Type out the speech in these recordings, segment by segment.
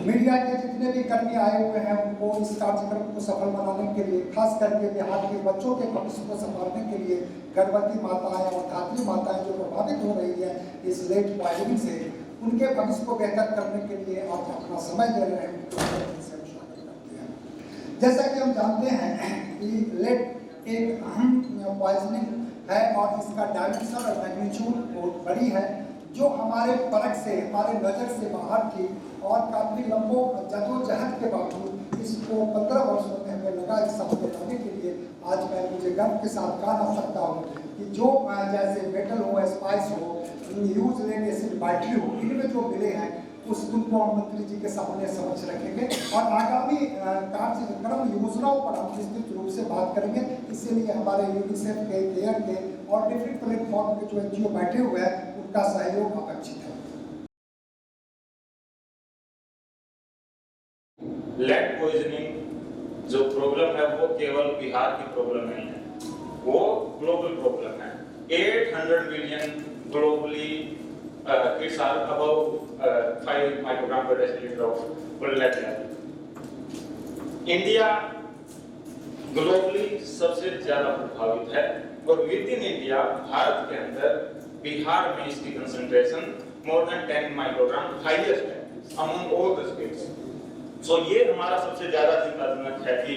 Media के जितने भी कर्मी आए हुए हैं उनको इस कार्यक्रम को सफल बनाने के लिए, खास करके बिहार के बच्चों के भविष्य को संभालने के लिए गर्भवती माताएं और धात्री माताएं जो प्रभावित हो रही है इस लेड पॉइजनिंग से, उनके भविष्य को बेहतर करने के लिए आप अपना समय दे रहे हैं, करते हैं। जैसा कि हम जानते हैं कि लेड एक अहम पॉइजनिंग है और इसका डायमेंशन और मैग्नीट्यूड बहुत बड़ी है, जो हमारे परख से, हमारे नज़र से बाहर थी और काफ़ी लंबो जदोजहद के बावजूद इसको 15 वर्षों में हमें लगा इस सफल बनाने के लिए आज मैं मुझे गर्व के साथ कहा सकता हूँ कि जो जैसे मेटल हो, स्पाइस हो, यूज लेड एसिड बैटरी हो, इनमें जो मिले हैं उस उनको हम मंत्री जी के सामने समझ रखेंगे और आगामी कार्यक्रम योजनाओं पर हम विस्तृत रूप से बात करेंगे। इसीलिए हमारे यूनिसेफ के, केयर के और डिफरेंट प्लेटफॉर्म के जो एनजीओ बैठे हुए हैं उनका सहयोग अपेक्षित है। लेड पॉइजनिंग जो प्रॉब्लम है वो केवल बिहार की प्रॉब्लम नहीं है, वो ग्लोबल प्रॉब्लम है। 800 million globally kids are above 5 microgram per deciliter of blood level। India globally सबसे ज्यादा प्रभावित है और विद इन इंडिया, भारत के अंदर बिहार में इसकी concentration more than 10 microgram highest है अमंग ऑल द स्टेट्स। सो ये हमारा सबसे ज्यादा चिंताजनक है कि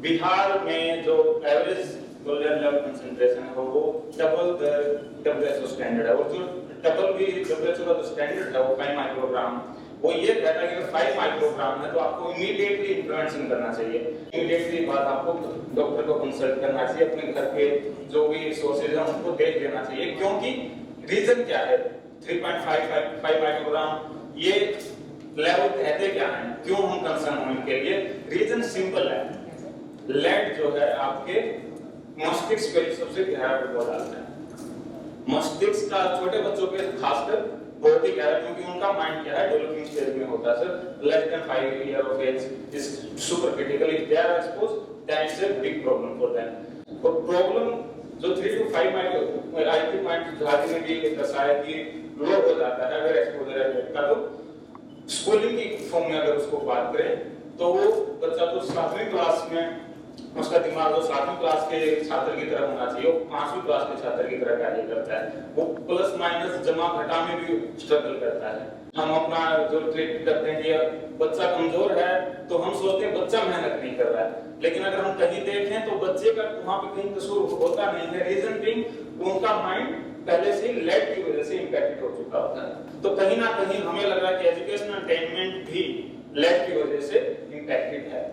बिहार में जो एवरेज ब्लड लेवल कंसंट्रेशन है वो डबल द WHO स्टैंडर्ड है, और जो डबल भी WHO का जो स्टैंडर्ड है वो 5 माइक्रोग्राम, वो ये कहता है कि अगर 5 माइक्रोग्राम है तो आपको इमीडिएटली इंटरवेंशन करना चाहिए। इमीडिएटली बाद आपको डॉक्टर को कंसल्ट करना चाहिए, अपने घर के जो भी सोर्सेज हैं उनको देख लेना चाहिए। क्योंकि रीजन क्या है 3.5 माइक्रोग्राम ये लेवल कहते क्या है, क्यों हम कंसर्न होने के लिए? रीजन सिंपल है, लेड जो है आपके मस्तिष्क पे सबसे गहरा प्रभाव डालता है। मस्तिष्क का छोटे बच्चों पे खासकर बहुत ही गहरा, क्योंकि उनका माइंड क्या है डेवलपिंग स्टेज में होता है sir. Less than 5 year of age is super critical, if they are exposed that is a big problem for them. और प्रॉब्लम जो 3 to 5 माइक्रो आईक्यू पॉइंट झाड़ी में भी दर्शाया कि लो हो जाता है अगर एक्सपोजर है लेड का। तो स्कूलिंग की फॉर्म में अगर उसको बात करें तो वो बच्चा तो 7वीं क्लास में उसका दिमाग जो 7वीं क्लास के छात्र की तरह होना चाहिए, वो 5वीं क्लास के छात्र की तरह कार्य करता है। वो प्लस माइनस जमा घटा में भी स्ट्रगल करता है। हम अपना जो ट्रीट करते हैं कि बच्चा कमजोर है तो हम सोचते हैं बच्चा मेहनत नहीं कर रहा है, लेकिन अगर हम कहीं देखें तो बच्चे का वहां पे कहीं कसूर होता नहीं है। रीजन बीइंग उनका माइंड पहले से लेड की वजह से इंपैक्टेड हो चुका होता है। तो कहीं ना कहीं हमें लग रहा है कि एजुकेशनल अटेनमेंट भी लेड की वजह से इंपैक्टेड है।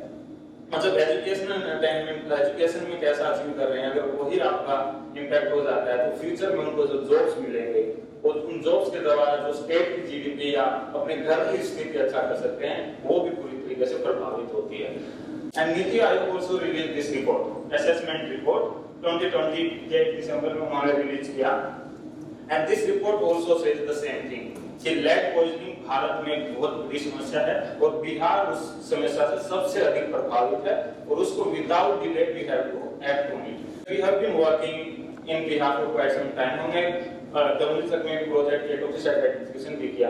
मतलब एजुकेशनल अटेनमेंट, एजुकेशन में कैसा अचीव कर रहे हैं, अगर वही आपका इंपैक्ट हो जाता है तो फ्यूचर में उनको जो जॉब्स मिलेंगे और उन जॉब्स के द्वारा जो स्टेट की जीडीपी या अपने घर की स्थिति अच्छा कर सकते हैं वो भी पूरी तरीके से प्रभावित होती है। And NITI Aayog also release this report, assessment report 2020 के दिसंबर में उन्होंने रिलीज किया। And this report also says the same thing कि लेड पॉइजनिंग भारत में बहुत बड़ी समस्या है और बिहार उस समस्या से सबसे अधिक प्रभावित है और उसको without delay we have to act on it. We have been working in Bihar for quite some time. हमने डब्ल्यूएचओ में प्रोजेक्ट के टॉक्सिक आइडेंटिफिकेशन भी किया।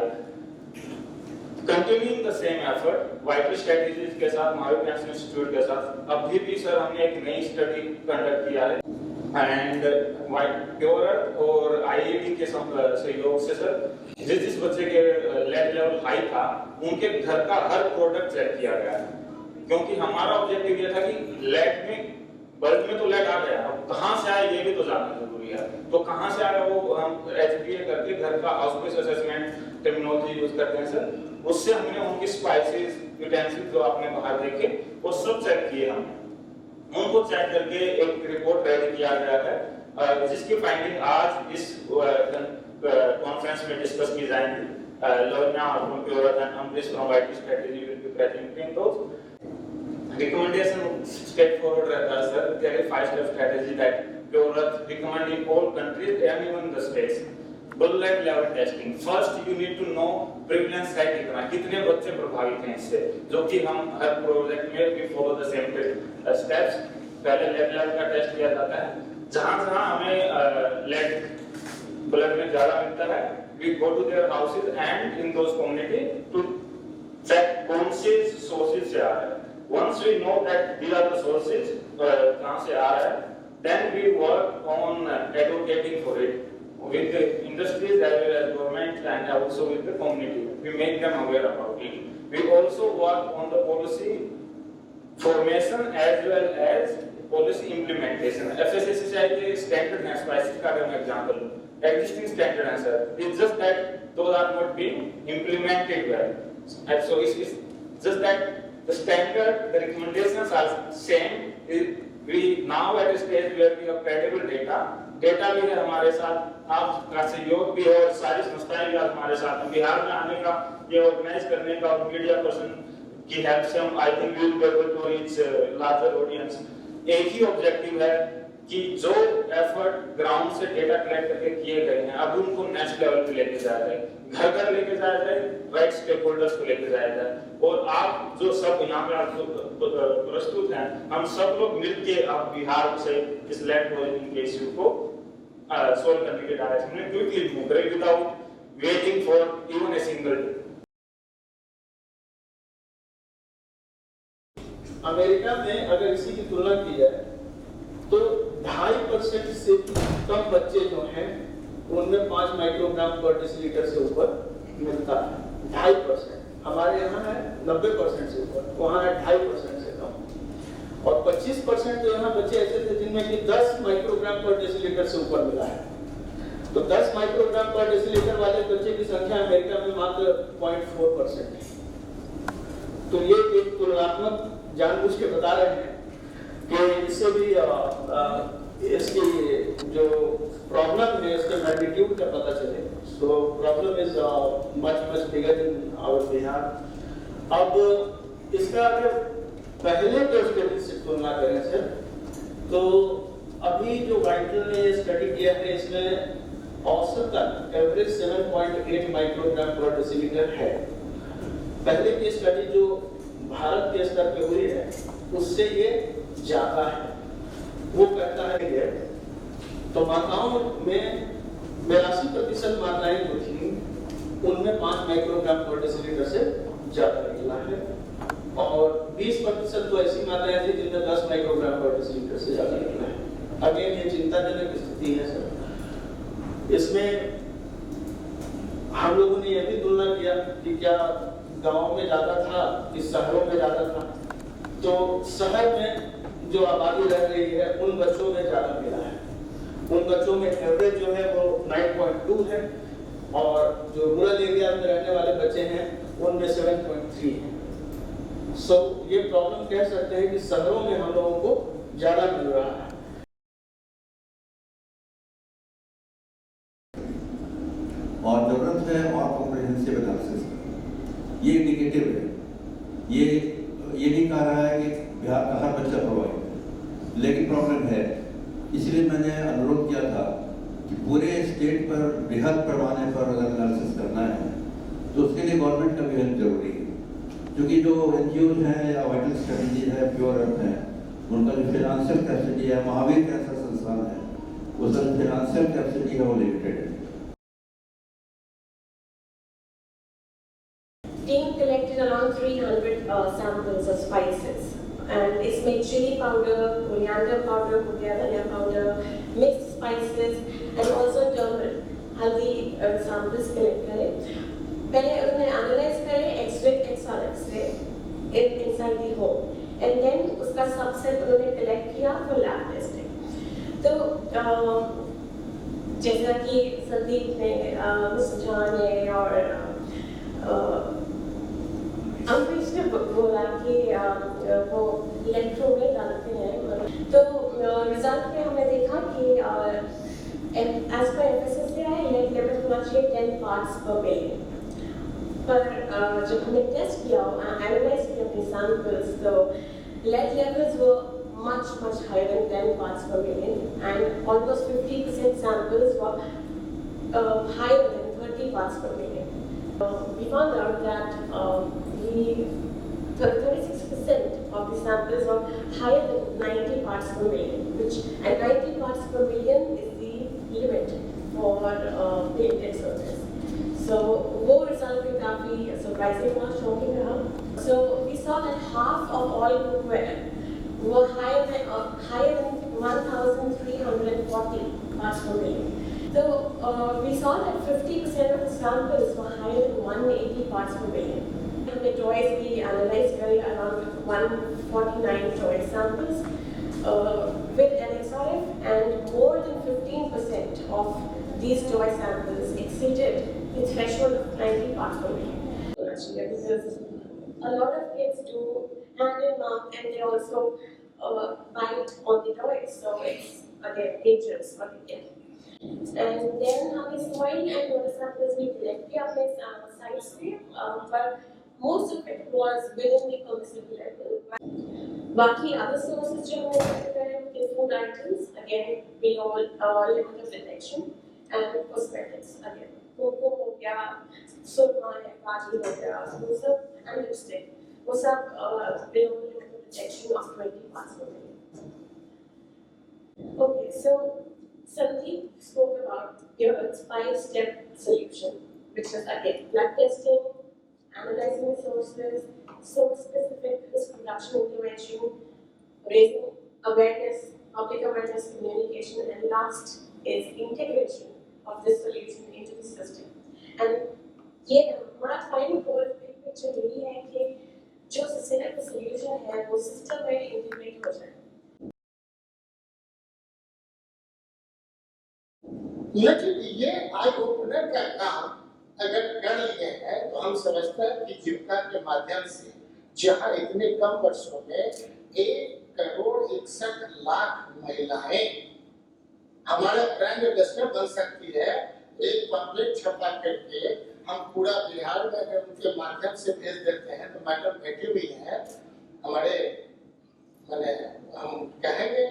Continuing the same effort vital strategies के साथ, महावीर कैंसर इंस्टीट्यूट के साथ अभी भी सर हमने एक नई स्टडी कंडक्ट किया है एंड प्योर और आईआईटी के सहयोग से सर जिस बच्चे के लेड लेवल हाई था उनके घर का हर प्रोडक्ट चेक किया गया है। क्योंकि हमारा ऑब्जेक्टिव ये था कि लेड में, बल्ब में तो लेड आ गया, अब कहां से आया ये भी तो जानना जरूरी है। तो कहां से आया वो हम एचपीए करके घर का house based assessment terminology use करते हैं सर, उससे हमने उनकी स्पाइसेस यूटेंसिल्स जो आपने बाहर देखे वो सब चेक किए हमने। उनको चेक करके एक रिपोर्ट रेडी किया गया है जिसकी फाइंडिंग आज इस कॉन्फ्रेंस में डिस्कस की जाएंगी। Lavanya from Pure and Ambrish from IT strategy will be presenting those. Recommendation straightforward रहता है sir, there is 5-step strategy that Pure recommend in all countries and even the states. Blood level testing. First you need to know prevalence है कितने बच्चे प्रभावित हैं इससे, जो कि हम हर प्रोजेक्ट में we follow the same steps। पहले लेड लेवल का टेस्ट किया जाता है, जहाँ हमें लेड ब्लड में ज्यादा मिलता है we go to their houses and in those community to check कौन से सोर्सेज से आ रहा है। Once we know that these are the sources, कहाँ से आ रहा है, then we work on advocating for it with the industries as well as government and also with the community. We make them aware about it. We also work on the policy formation as well as policy implementation. FSSAI के standard हैं, spices का अगर मैं example लूँ, existing standard हैं sir. It's just that those are not being implemented well. And so it's just that the standard, the recommendations are same. We now at a stage where we have credible data. Data भी है हमारे साथ, आपका सहयोग भी है और सारी संस्थाएं भी हमारे साथ हैं। बिहार में आने का, ये ऑर्गेनाइज करने का और मीडिया पर्सन की हेल्प से हम I think we will be able to reach larger audience. एक ही ऑब्जेक्टिव है कि जो एफर्ट ग्राउंड से डेटा कलेक्ट करके किए गए हैं अब उनको नेक्स्ट लेवल पे लेके जाया जाए, घर घर लेके जाया जाए, राइट स्टेक होल्डर्स को लेके जाया जाए। और आप जो सब यहाँ पे आप प्रस्तुत हैं, हम सब लोग मिलके आप बिहार से इस लैंड होल्डिंग के इश्यू को सोल्व करने के डायरेक्शन में क्विकली मूव करें without waiting for even a single day. America में अगर इसी की तुलना की जाए तो 2.5% से कम बच्चे जो हैं उनमें 5 माइक्रोग्राम पर डेसीलीटर से ऊपर मिलता है। 2.5%, हमारे यहाँ है 90% से ऊपर, वहाँ है 2.5% से कम। और 25% जो यहाँ बच्चे ऐसे थे जिनमें कि 10 माइक्रोग्राम पर डेसीलीटर से ऊपर मिला है। तो 10 माइक्रोग्राम पर डेसीलीटर वाले बच्चे की संख्या अमेरिका में मात्र 0.4% है। तो ये एक तुलनात्मक जानबूझ के बता रहे हैं कि इससे भी इसकी जो प्रॉब्लम है इसके मैग्नीट्यूड का पता चले। So problem is much bigger in our Bihar. अब इसका अगर पहले के स्टडी से तुलना करें सर, तो अभी जो वाइटल ने स्टडी किया है इसमें औसतन एवरेज 7.8 माइक्रोग्राम पर डेसीलीटर है। पहले की स्टडी जो भारत के स्तर पे हुई है उससे ये ज्यादा है। वो कहता है कि तो माताओं में 82% माताएं जो थी उनमें 5 माइक्रोग्राम पर डेसीलीटर से ज्यादा निकला है और 20% तो ऐसी माताएं थी जिनमें 10 माइक्रोग्राम पर डेसीलीटर से ज्यादा निकला है। अगेन ये चिंताजनक स्थिति है सर। इसमें हम लोगों ने यह भी तुलना किया कि क्या गांव में ज्यादा था कि शहरों में ज्यादा था। तो शहर में जो आबादी रह रही है उन बच्चों में ज्यादा मिला है। उन बच्चों में एवरेज जो है वो 9.2 है और जो रूरल एरिया में रहने वाले बच्चे हैं उनमें 7.3 है। सो ये प्रॉब्लम कह सकते हैं कि शहरों में हम लोगों को ज्यादा मिल रहा है। और जरूरत है और कॉम्प्रिहेंसिव एनालिसिस। ये इंडिकेटिव है, ये नहीं कह रहा है कि बिहार का हर बच्चा प्रभावित है, लेकिन प्रॉब्लम है। इसलिए मैंने अनुरोध किया था कि पूरे स्टेट पर बृहद पैमाने पर अगर एनालिसिस करना है तो उसके लिए गवर्नमेंट का भी हेल्प जरूरी है, क्योंकि जो NGOs हैं या वाइटल स्ट्रेटजी है, प्योर अर्थ है, उनका जो फिनेंशियल कैपेसिटी है, महावीर कैंसर संस्थान है, उसका जो फिनेंशियल कैपेसिटी है वो लिमिटेड है। Team collected around 300 samples of spices, and इसमें chili powder, coriander powder, धनिया powder, mixed spices, and also turmeric, हल्दी samples collect करें। पहले उन्हें analyze करें XR-X-ray inside the home, and then उसका subset उन्होंने collect किया for lab testing। तो जैसा कि संदीप ने, मुस्कान ने और अमरीश ने बोला कि वो इलेक्ट्रो में डालते हैं, तो रिजल्ट में हमने देखा कि as per FSSAI lead level होना चाहिए 10 पार्ट्स पर मिलियन। पर जब हमने टेस्ट किया, एनालाइज किया अपने सैंपल्स, तो लेड लेवल्स वो much higher than 10 parts per million, and almost 50% samples were higher than 30 parts per million. We found out that 36% of the samples were higher than 90 parts per million, and 90 parts per million is the limit for patented surface. So वो result भी काफी surprising और shocking रहा। that half of all cookware were higher than 1,340 parts per million. So we saw that 50% of the samples were higher than 180 parts per million. The toys we analyzed were around 149 toy samples with an XRF, and more than 15% of these toy samples exceeded the threshold of 90 parts per million. Actually, because a lot of kids do hand and mouth, and they also bite on the toys, so it's again dangerous for the kid. And then the soil and water samples we directly अपने sites पे, but most of it was within the permissible level. बाकी other sources जो हमने देखा है food items, again below limit of detection, and cosmetics again. कोको हो गया, सुरमा है, काजल हो गया, वो सब, and lipstick, वो सब below limit of detection of 20 parts per million. Okay, so Sandeep spoke about your 5-step solution, which is again blood testing, analyzing the sources, source-specific risk reduction intervention, raising awareness, public awareness, communication, and last is integration of this solution into the system. And ये हमारा final goal picture यही है कि जो sustainable solution है वो system में integrate हो जाए. लेकिन ये आई ओपनर का काम अगर कर लिए हैं तो हम समझते हैं कि जीविका के माध्यम से जहां इतने कम वर्षों में 1,61,00,000 महिलाएं हमारा ब्रांड एम्बेसडर बन सकती है। एक पम्पलेट छपा करके हम पूरा बिहार में अगर उनके माध्यम से भेज देते हैं तो मैडम बैठी हुई है हमारे, मैंने हम कहेंगे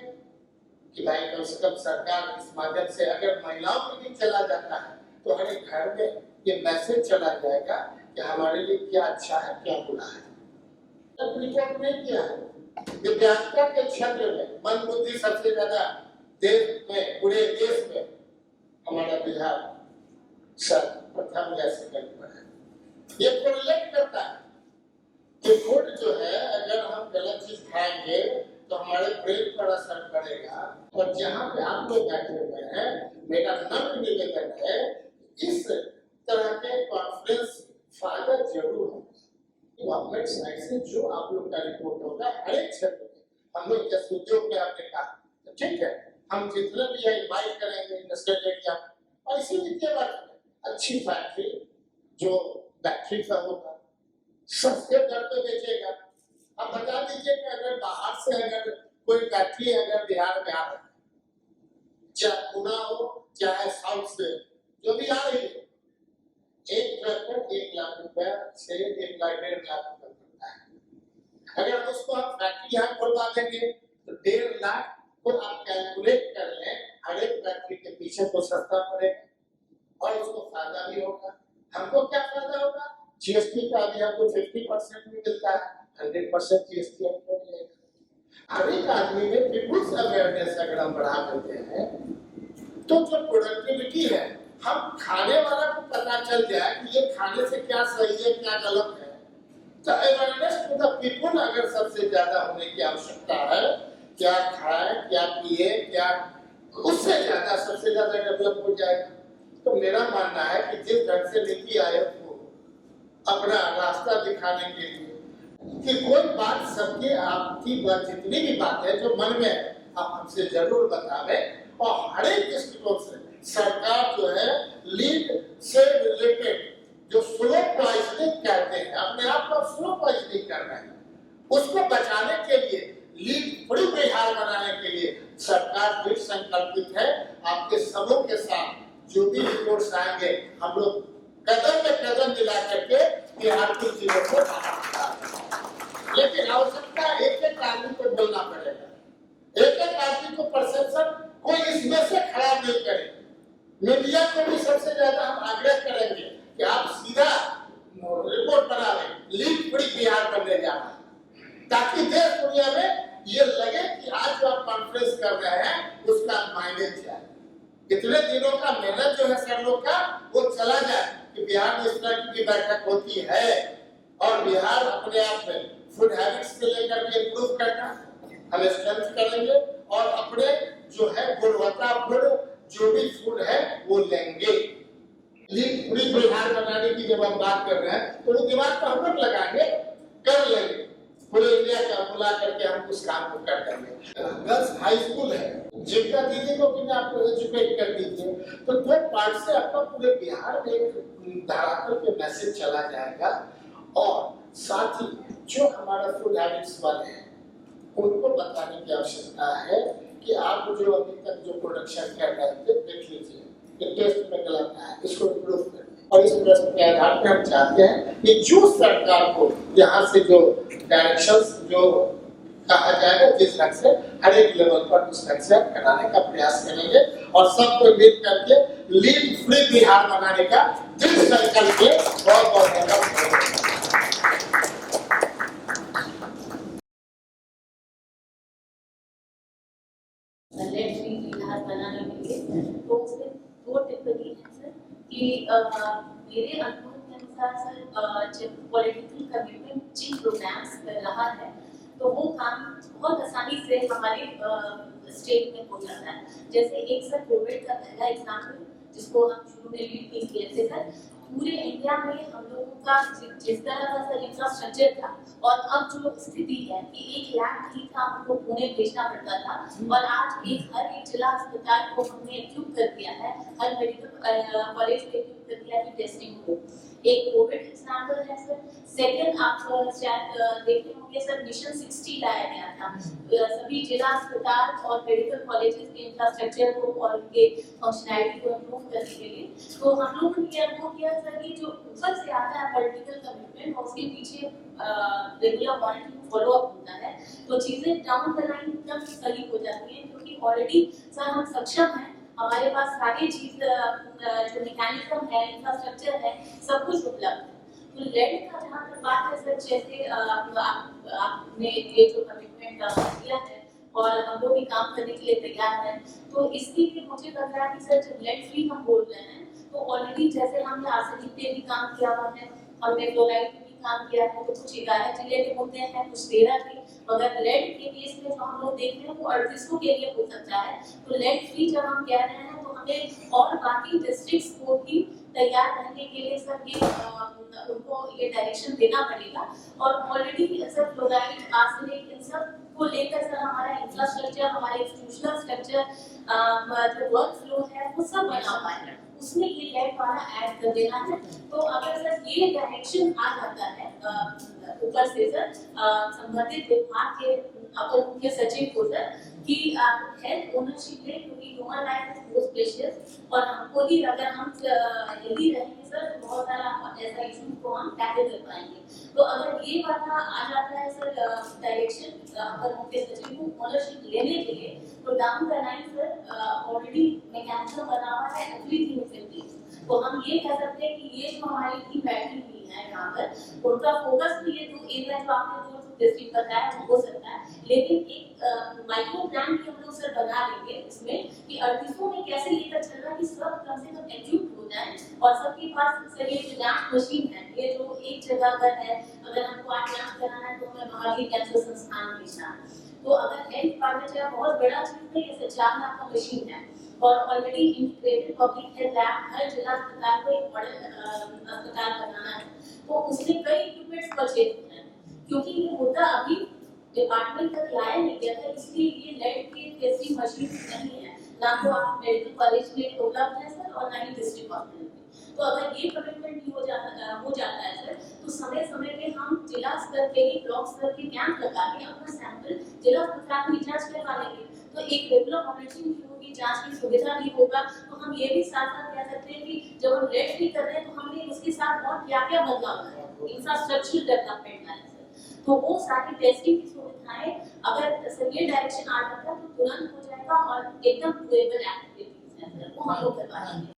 कि भाई कम से कम सरकार इस माध्यम से अगर महिलाओं के लिए चला जाता है तो हर एक घर में ये मैसेज चला जाएगा कि हमारे लिए क्या अच्छा है क्या बुरा है। रिपोर्ट नहीं किया है विद्यार्थी के क्षेत्र में मन बुद्धि सबसे ज्यादा देश में पूरे देश में हमारा बिहार प्रथम या सेकंड पर है। ये कोरिलेट करता है कि फूड जो है अगर हम गलत चीज खाएंगे तो हमारे ब्रेन पर असर पड़ेगा। और जहाँ पे आप लोग बैठे हुए हैं मेरा नम्र निवेदन है इस तरह के कॉन्फ्रेंस फायदा जरूर है। गवर्नमेंट साइड से जो आप लोग का रिपोर्ट होगा हर एक क्षेत्र में हम लोग जैसे उद्योग में आपने कहा तो ठीक है हम जितना भी इन्वाइट करेंगे इंडस्ट्रियल एरिया और इसी वित्तीय वर्ष में अच्छी फैक्ट्री जो बैटरी का होगा सस्ते दर पे बेचेगा। अब बता दीजिए कि अगर बाहर से अगर कोई फैक्ट्री अगर बिहार में आ रहा है चाहे पुणे हो चाहे साउथ से जो भी आ रही है एक ट्रक पर 1 लाख रुपया से 1 लाख 1.5 लाख रुपया पड़ता है। अगर उसको हम फैक्ट्री यहाँ खुलवा देंगे तो 1.5 लाख को आप कैलकुलेट कर लें हर एक फैक्ट्री के पीछे तो सस्ता पड़ेगा और उसको फायदा भी होगा। हमको क्या फायदा होगा जीएसटी का अभी हमको 50% भी मिलता है 100% जीएसटी हमको मिलेगा। हर एक आदमी में पीपुल्स अवेयरनेस अगर हम बढ़ा देते हैं तो जो प्रोडक्टिविटी है हम खाने वाला को पता चल जाए कि ये खाने से क्या सही है क्या गलत है तो अवेयरनेस टू द पीपल अगर सबसे ज्यादा होने की आवश्यकता है क्या खाए क्या पिए क्या उससे ज्यादा सबसे ज्यादा डेवलप हो जाएगा। तो मेरा मानना है कि जिस ढंग से नीति आयोग को अपना रास्ता दिखाने के लिए कि कोई बात सबके आपकी बात जितनी भी बात है जो मन में है आप हमसे जरूर बतावें और हर एक दृष्टिकोण से सरकार जो है लीड से रिलेटेड जो स्लो पॉइजनिंग कहते हैं अपने आप को स्लो पॉइजनिंग कर रहे हैं उसको बचाने के लिए लीड फ्री बिहार बनाने के लिए सरकार दृढ़ संकल्पित है। आपके सबों के साथ जो भी रिपोर्ट्स आएंगे हम लोग कदम में कदम मिला करके बिहार के जिलों को लेकिन आवश्यकता एक एक आदमी को बोलना पड़ेगा एक एक आदमी को परसेप्शन कोई इसमें से खराब नहीं करे। मीडिया को भी सबसे ज्यादा हम आग्रह करेंगे कि आप सीधा रिपोर्ट बना लें लीड फ्री बिहार बनने जा रहा है ताकि देश दुनिया में ये लगे कि आज जो आप कॉन्फ्रेंस कर रहे हैं उसका माइलेज है कितने दिनों का मेहनत जो है सर लोग का वो चला जाए कि बिहार में इस तरह की बैठक होती है और बिहार अपने आप में फूड हैबिट्स से लेकर के इम्प्रूव करना, हम स्ट्रेंथ करेंगे और अपने जो है गुणवत्तापूर्ण जो भी फूड है वो लेंगे। पूरी बिहार बनाने की जब हम बात कर रहे हैं तो वो दिमाग पर हम लोग लगाएंगे, कर लेंगे, पूरे इंडिया का बुला करके हम उस काम को कर देंगे। गर्ल्स हाई स्कूल है, जिनका दीदी को भी आपको एजुकेट कर दीजिए, तो दो पार्ट से आपका पूरे बिहार में एक धरातल पे मैसेज चला जाएगा। और साथ ही जो हमारा फूड हैबिट्स वाले हैं उनको बताने की आवश्यकता है कि आप जो अभी तक जो प्रोडक्शन कर रहे थे देख लीजिए कि टेस्ट में गलत है, इसको इम्प्रूव करें। और इस प्रश्न के आधार पर हम चाहते हैं कि जो सरकार को यहाँ से जो डायरेक्शंस जो कहा जाएगा जिस ढंग से हर एक लेवल पर उस ढंग से कराने का प्रयास करेंगे और सबको मिल करके लीड फ्री बिहार बनाने का दृढ़ संकल्प के बहुत धन्यवाद। बिहार बनाने के लिए तो उसमें दो टिप्पणी है सर कि मेरे अनुभव के अनुसार सर जब पॉलिटिकल कमिटमेंट जिन प्रोग्राम्स कर रहा है तो वो काम बहुत आसानी से हमारे स्टेट में हो जाता है। जैसे एक सर कोविड का पहला एग्जाम्पल जिसको हम शुरू में लीड नहीं किए थे सर, पूरे इंडिया में हम लोगों का जिस तरह का सर इंफ्रास्ट्रक्चर था और अब जो स्थिति है कि 1 लाख नहीं था, हमको पुणे भेजना पड़ता था और आज हर एक जिला अस्पताल को हमने इक्विप कर दिया है, हर मेडिकल कॉलेज को इक्विप कर दिया है टेस्टिंग को। एक कोविड एग्जाम्पल है सर। सेकंड आप शायद देखे होंगे सर मिशन 60 लाया गया था सभी जिला अस्पताल और मेडिकल कॉलेजेस के इंफ्रास्ट्रक्चर को और उनके फंक्शनैलिटी को इम्प्रूव करने के लिए। तो हम लोगों ने ये अनुभव किया सर कि जो ऊपर से आता है पॉलिटिकल कमिटमेंट और उसके पीछे रेगुलर मॉनिटरिंग फॉलो अप होता है तो चीजें डाउन द लाइन एकदम सही हो जाती हैं, क्योंकि ऑलरेडी सर हम सक्षम हैं, हमारे पास सारी चीज जो मैकेनिज्म है, इंफ्रास्ट्रक्चर है, सब कुछ उपलब्ध है। तो लेड का जहाँ तक बात है सर, जैसे आपने ये जो कमिटमेंट किया है और हम लोग भी काम करने के लिए तैयार हैं, तो इसके लिए मुझे लग रहा है कि सर जब लेड फ्री हम बोल रहे हैं तो ऑलरेडी जैसे हमने आर्सेनिक पे भी काम किया हुआ है, हमने क्लोराइड पे भी काम किया है, तो कुछ 11 जिले के मुद्दे हैं, कुछ 13 के, मगर लेड के केस में जो हम लोग देख रहे हैं वो 38 के लिए हो सकता है। तो लेड फ्री जब हम कह रहे हैं तो हमें और बाकी डिस्ट्रिक्ट्स को भी तैयार रहने के लिए सर ये उनको ये डायरेक्शन देना पड़ेगा। और ऑलरेडी सर क्लोराइड, आर्सेनिक, इन सब को लेकर सर हमारा इंफ्रास्ट्रक्चर, हमारे इंस्टीट्यूशनल स्ट्रक्चर, जो वर्क फ्लो है वो सब बना हुआ है, उसमें ये लेड वाला ऐड कर देना है। तो अगर सर ये डायरेक्शन आ जाता है ऊपर से सर संबंधित विभाग के अपर मुख्य सचिव को सर कि आप हेल्थ ओनरशिप लें, क्योंकि human life is most precious और हमको ही अगर हम हेल्दी रहेंगे सर तो बहुत सारा ऐसा इशू को हम टैकल कर पाएंगे। तो अगर ये वाला आ जाता है सर डायरेक्शन अपर मुख्य सचिव को ओनरशिप लेने के लिए, तो down the line sir already mechanism बना हुआ है, एवरीथिंग इज इन प्लेस। तो हम ये कह सकते हैं कि ये जो हमारी टीम बैठी हुई है यहाँ पर, उनका फोकस भी ये 2 एरिया जो आपने 2 डिस्ट्रिक्ट बताया हो सकता है, लेकिन एक माइक्रो प्लान भी हम लोग सर बना लेंगे इसमें कि 38 में कैसे लेकर चलना कि सब कम से कम एक्यूट हो जाए और सबके पास सर ये जो जांच मशीन है, ये जो एक जगह अगर है, अगर हमको आज जांच कराना है तो हमें महावीर कैंसर संस्थान भेजना है। तो अगर हेल्थ डिपार्टमेंट का बहुत बड़ा चीज है, ये 4 लाख का मशीन है और already integrated public health lab हर जिला अस्पताल को एक बड़े अस्पताल बनाना है, तो उसमें कई इक्विपमेंट्स बचे हैं, क्योंकि ये मुद्दा अभी डिपार्टमेंट तक लाया नहीं गया था, इसलिए ये लेड की टेस्टिंग मशीन नहीं है, ना तो आप मेडिकल कॉलेज में उपलब्ध है सर और ना ही डिस्ट्रिक्ट हॉस्पिटल में। तो अगर ये कमिटमेंट भी हो जाता है सर, तो समय समय पे हम जिला स्तर के ही ब्लॉक स्तर के कैंप लगा के अपना सैंपल जिला अस्पताल में जांच करवा लेंगे, तो एक रेगुलर मॉनिटरिंग भी होगी, जांच की सुविधा भी होगा। तो हम ये भी साथ साथ कह सकते हैं कि जब हम लेड फ्री कर रहे हैं तो हमने उसके साथ और क्या क्या बदलाव है, इंफ्रास्ट्रक्चर डेवलपमेंट है, तो वो सारी टेस्टिंग की सुविधाएं अगर सर ये डायरेक्शन आ जाता है तो तुरंत हो जाएगा और एकदम डुएबल एक्टिविटीज है सर, वो हम लोग करवा लेंगे।